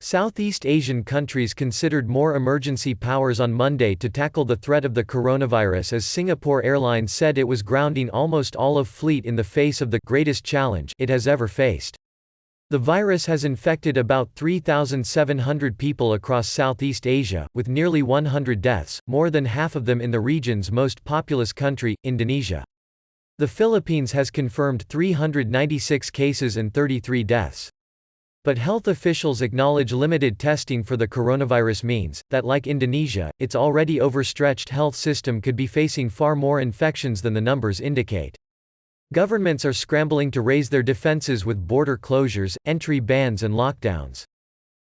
Southeast Asian countries considered more emergency powers on Monday to tackle the threat of the coronavirus as Singapore Airlines said it was grounding almost all of fleet in the face of the greatest challenge it has ever faced. The virus has infected about 3,700 people across Southeast Asia, with nearly 100 deaths, more than half of them in the region's most populous country, Indonesia. The Philippines has confirmed 396 cases and 33 deaths. But health officials acknowledge limited testing for the coronavirus means that, like Indonesia, its already overstretched health system could be facing far more infections than the numbers indicate. Governments are scrambling to raise their defenses with border closures, entry bans and lockdowns.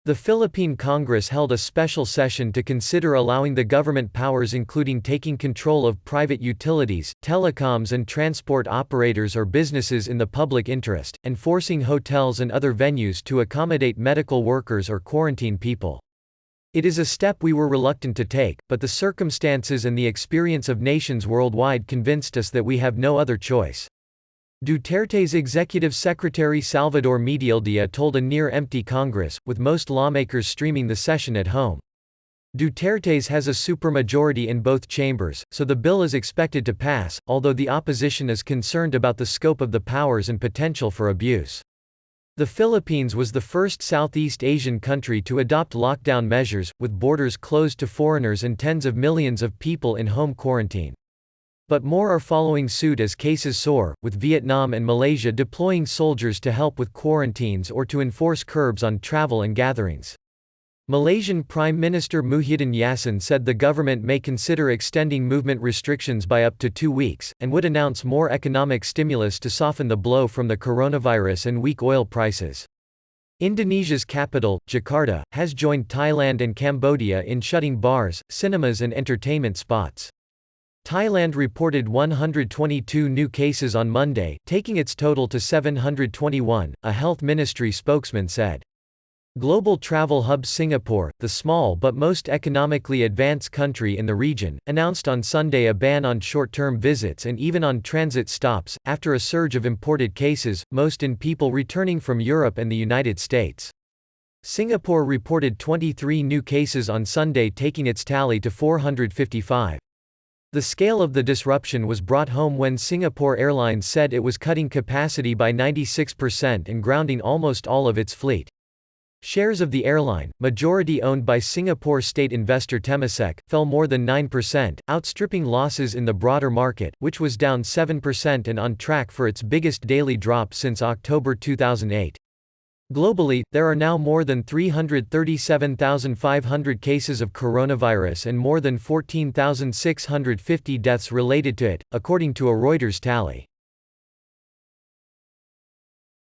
The Philippine Congress held a special session to consider allowing the government powers including taking control of private utilities, telecoms and transport operators or businesses in the public interest, and forcing hotels and other venues to accommodate medical workers or quarantine people. It is a step we were reluctant to take, but the circumstances and the experience of nations worldwide convinced us that we have no other choice. Duterte's executive secretary Salvador Medialdea told a near-empty Congress, with most lawmakers streaming the session at home. Duterte's has a supermajority in both chambers, so the bill is expected to pass, although the opposition is concerned about the scope of the powers and potential for abuse. The Philippines was the first Southeast Asian country to adopt lockdown measures, with borders closed to foreigners and tens of millions of people in home quarantine. But more are following suit as cases soar, with Vietnam and Malaysia deploying soldiers to help with quarantines or to enforce curbs on travel and gatherings. Malaysian Prime Minister Muhyiddin Yassin said the government may consider extending movement restrictions by up to 2 weeks, and would announce more economic stimulus to soften the blow from the coronavirus and weak oil prices. Indonesia's capital, Jakarta, has joined Thailand and Cambodia in shutting bars, cinemas and entertainment spots. Thailand reported 122 new cases on Monday, taking its total to 721, a health ministry spokesman said. Global travel hub Singapore, the small but most economically advanced country in the region, announced on Sunday a ban on short-term visits and even on transit stops, after a surge of imported cases, most in people returning from Europe and the United States. Singapore reported 23 new cases on Sunday, taking its tally to 455. The scale of the disruption was brought home when Singapore Airlines said it was cutting capacity by 96% and grounding almost all of its fleet. Shares of the airline, majority owned by Singapore state investor Temasek, fell more than 9%, outstripping losses in the broader market, which was down 7% and on track for its biggest daily drop since October 2008. Globally, there are now more than 337,500 cases of coronavirus and more than 14,650 deaths related to it, according to a Reuters tally.